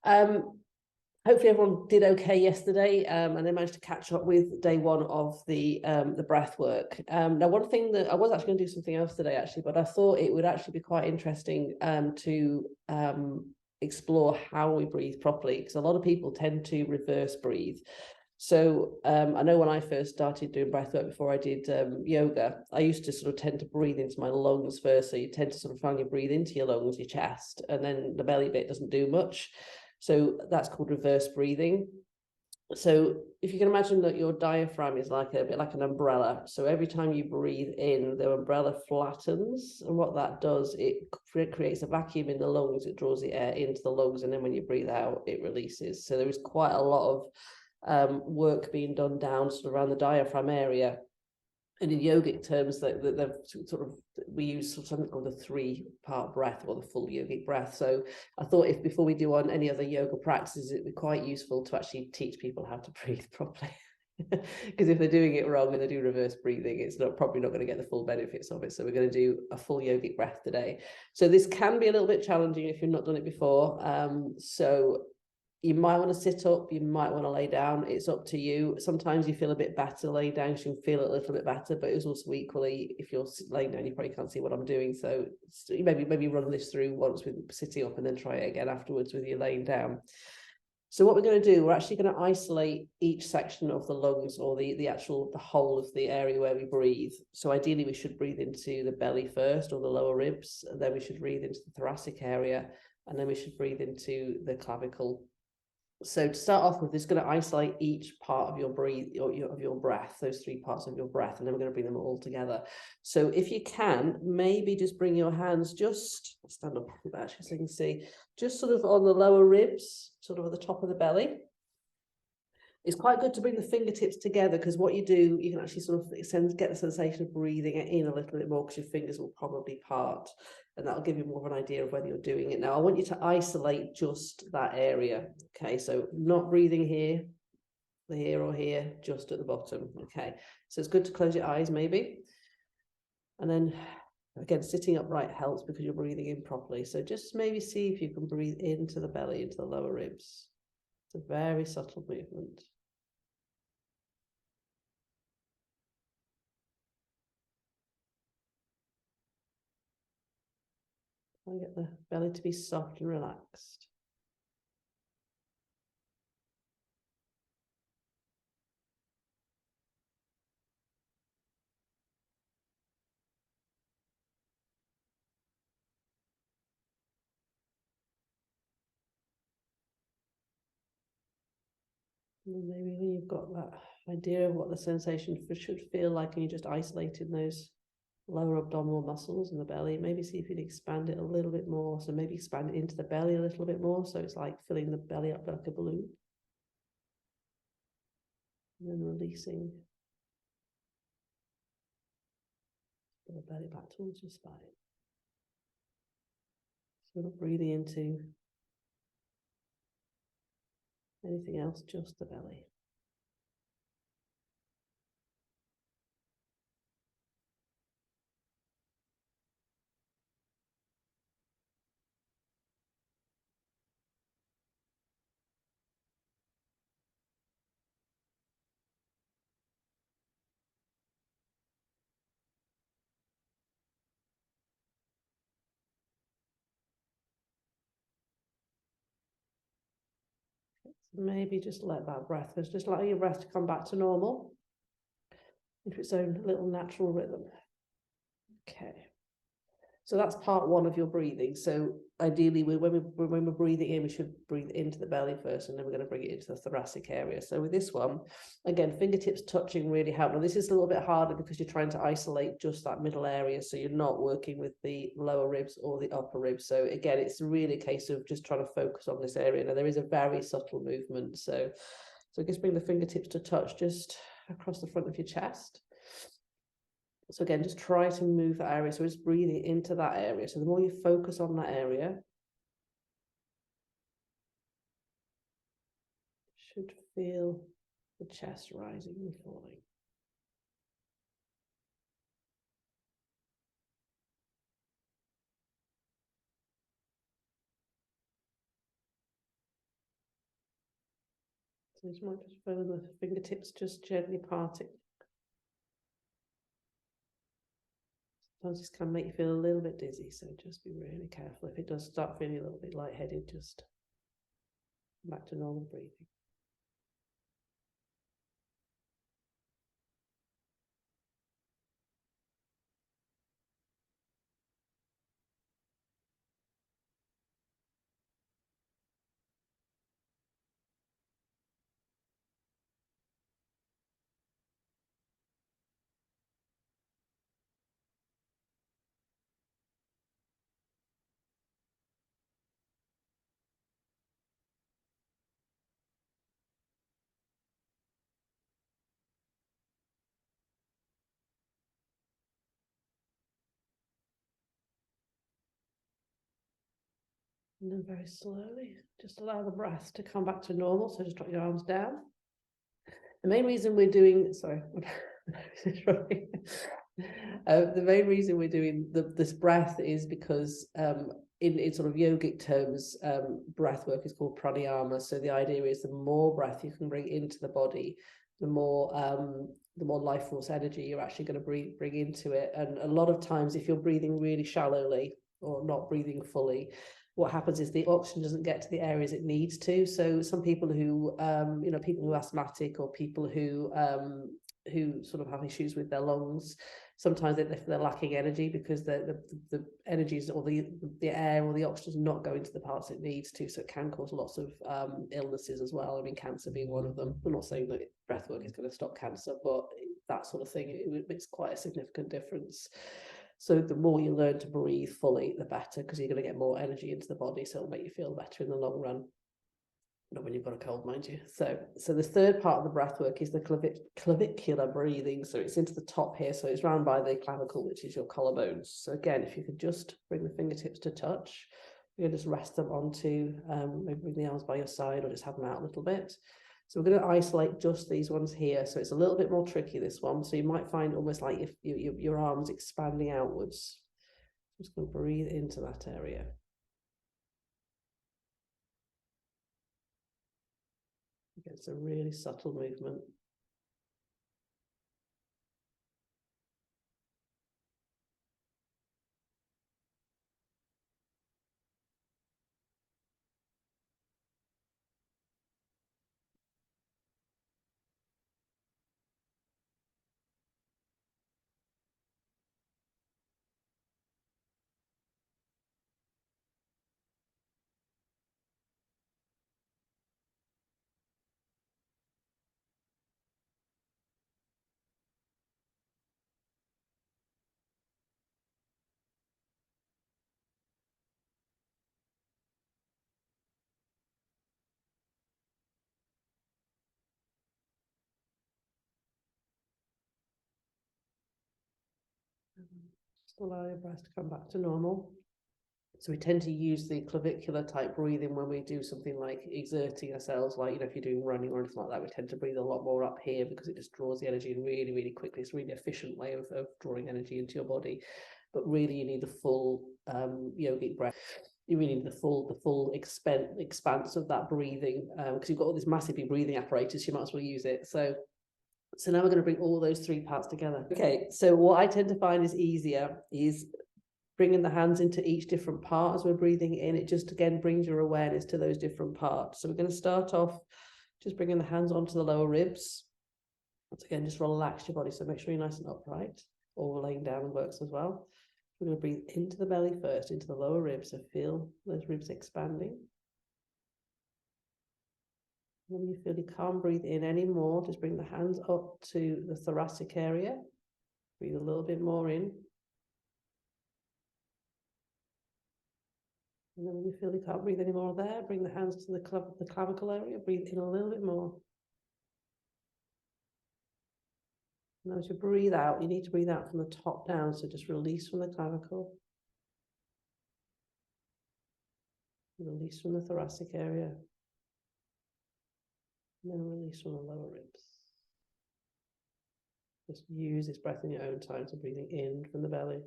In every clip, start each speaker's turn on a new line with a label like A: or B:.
A: Hopefully everyone did okay yesterday, and they managed to catch up with day one of the breath work. Now, one thing that I was actually going to do something else today, actually, but I thought it would actually be quite interesting to explore how we breathe properly, because a lot of people tend to reverse breathe. So I know when I first started doing breath work before I did yoga, I used to sort of tend to breathe into my lungs first. So you tend to sort of finally breathe into your lungs, your chest, and then the belly bit doesn't do much. So that's called reverse breathing. So if you can imagine that your diaphragm is like a bit like an umbrella. So every time you breathe in, the umbrella flattens. And what that does, it creates a vacuum in the lungs. It draws the air into the lungs. And then when you breathe out, it releases. So there is quite a lot of work being done down sort of around the diaphragm area. And in yogic terms, that they've sort of, we use something called the 3-part breath, or the full yogic breath. So I thought, if before we do on any other yoga practices, it'd be quite useful to actually teach people how to breathe properly. Because if they're doing it wrong and they do reverse breathing, it's probably not going to get the full benefits of it. So we're going to do a full yogic breath today. So this can be a little bit challenging if you've not done it before. So you might want to sit up, you might want to lay down. It's up to you. Sometimes you feel a bit better laying down, so you can feel a little bit better, but it's also equally, if you're laying down, you probably can't see what I'm doing. So maybe run this through once with sitting up and then try it again afterwards with you laying down. So what we're going to do, we're actually going to isolate each section of the lungs, or the whole of the area where we breathe. So ideally we should breathe into the belly first, or the lower ribs, and then we should breathe into the thoracic area, and then we should breathe into the clavicle. So to start off with, it's going to isolate each part of your breath, those 3 parts of your breath, and then we're going to bring them all together. So if you can, maybe just bring your hands, just stand up actually so you can see, just sort of on the lower ribs, sort of at the top of the belly. It's quite good to bring the fingertips together, because what you do, you can actually sort of get the sensation of breathing in a little bit more, because your fingers will probably part, and that'll give you more of an idea of whether you're doing it. Now, I want you to isolate just that area. Okay, so not breathing here or here, just at the bottom. Okay, so it's good to close your eyes maybe. And then again, sitting upright helps because you're breathing in properly. So just maybe see if you can breathe into the belly, into the lower ribs. It's a very subtle movement. I get the belly to be soft and relaxed. And maybe when you've got that idea of what the sensation should feel like, and you're just isolating those lower abdominal muscles in the belly, maybe see if you can expand it a little bit more. So maybe expand it into the belly a little bit more, so it's like filling the belly up like a balloon, and then releasing the belly back towards your spine. So we're not breathing into anything else, just the belly. Maybe just let that breath, just allow your breath to come back to normal into its own little natural rhythm. Okay. So that's part 1 of your breathing. So ideally, when we're breathing in, we should breathe into the belly first, and then we're going to bring it into the thoracic area. So with this one, again, fingertips touching really help. Now, this is a little bit harder because you're trying to isolate just that middle area, so you're not working with the lower ribs or the upper ribs. So again, it's really a case of just trying to focus on this area. Now, there is a very subtle movement. So just bring the fingertips to touch just across the front of your chest. So again, just try to move that area. So just breathing into that area. So the more you focus on that area, should feel the chest rising and falling. So you might just feel the fingertips just gently parting. Sometimes this can make you feel a little bit dizzy, so just be really careful. If it does start feeling a little bit lightheaded, just back to normal breathing. And then very slowly, just allow the breath to come back to normal. So just drop your arms down. The main reason we're doing, sorry, the main reason we're doing this breath is because in sort of yogic terms, breath work is called pranayama. So the idea is the more breath you can bring into the body, the more life force energy you're actually going to bring into it. And a lot of times, if you're breathing really shallowly or not breathing fully, what happens is the oxygen doesn't get to the areas it needs to. So some people who, people who are asthmatic or people who sort of have issues with their lungs, sometimes they're lacking energy because the energies or the air or the oxygen is not going to the parts it needs to. So it can cause lots of illnesses as well. I mean, cancer being one of them. I'm not saying that breath work is going to stop cancer, but that sort of thing, it makes quite a significant difference. So the more you learn to breathe fully, the better, because you're going to get more energy into the body. So it'll make you feel better in the long run. Not when you've got a cold, mind you. So the third part of the breath work is the clavicular breathing. So it's into the top here. So it's round by the clavicle, which is your collarbones. So again, if you could just bring the fingertips to touch, you can just rest them onto, maybe bring the arms by your side or just have them out a little bit. So we're going to isolate just these ones here. So it's a little bit more tricky, this one. So you might find almost like your arms expanding outwards. Just going to breathe into that area. It's a really subtle movement. Just allow your breath to come back to normal. So we tend to use the clavicular type breathing when we do something like exerting ourselves, like, if you're doing running or anything like that, we tend to breathe a lot more up here because it just draws the energy in really, really quickly. It's a really efficient way of drawing energy into your body. But really, you need the full yogic breath. You really need the full expanse of that breathing, because you've got all this massive breathing apparatus, you might as well use it. So now we're going to bring all those three parts together. Okay, so what I tend to find is easier is bringing the hands into each different part as we're breathing in. It just, again, brings your awareness to those different parts. So we're going to start off just bringing the hands onto the lower ribs. Once again, just relax your body. So make sure you're nice and upright, or laying down works as well. We're going to breathe into the belly first, into the lower ribs. So feel those ribs expanding. When you feel you can't breathe in anymore, just bring the hands up to the thoracic area. Breathe a little bit more in. And then when you feel you can't breathe anymore there, bring the hands to the clavicle area. Breathe in a little bit more. And as you breathe out, you need to breathe out from the top down. So just release from the clavicle. Release from the thoracic area. And then release from the lower ribs. Just use this breath in your own time. So breathing in from the belly.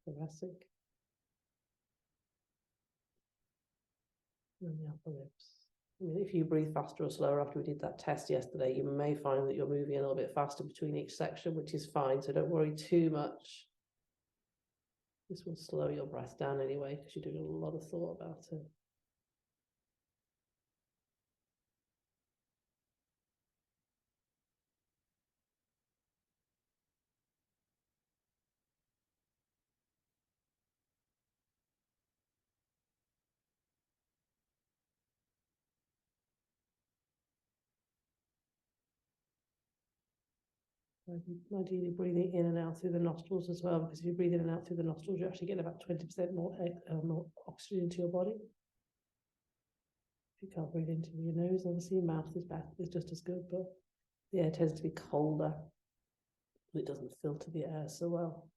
A: Thoracic. And the upper ribs. I mean, if you breathe faster or slower after we did that test yesterday, you may find that you're moving a little bit faster between each section, which is fine. So don't worry too much. This will slow your breath down anyway, because you're doing a lot of thought about it. Ideally breathing in and out through the nostrils as well, because if you breathe in and out through the nostrils, you actually get about 20% more oxygen into your body. If you can't breathe into your nose, obviously your mouth is just as good, but the air tends to be colder. It doesn't filter the air so well.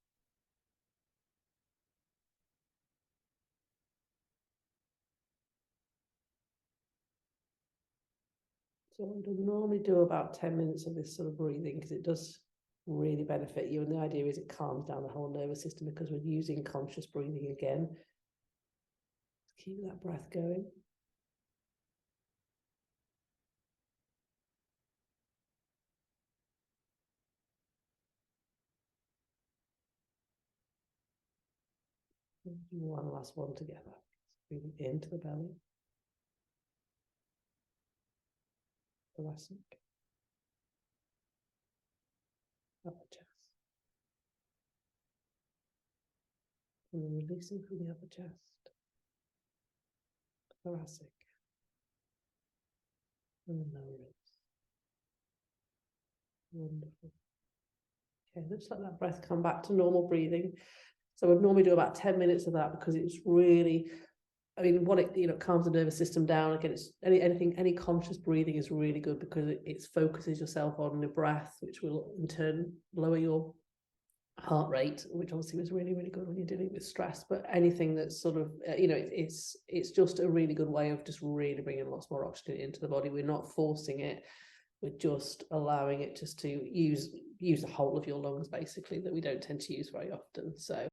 A: So I would normally do about 10 minutes of this sort of breathing, because it does really benefit you. And the idea is it calms down the whole nervous system, because we're using conscious breathing again. Keep that breath going. One last one together. Breathing into the belly. Thoracic. Upper chest. And then releasing from the upper chest. Thoracic. And the lower ribs. Wonderful. Okay, let's let that breath come back to normal breathing. So we'd normally do about 10 minutes of that, because it's really, I mean, what it calms the nervous system down. Again, it's any conscious breathing is really good, because it focuses yourself on the breath, which will in turn lower your heart rate, which obviously was really, really good when you're dealing with stress. But anything that's sort of, it's just a really good way of just really bringing lots more oxygen into the body. We're not forcing it. We're just allowing it just to use the whole of your lungs, basically, that we don't tend to use very often. So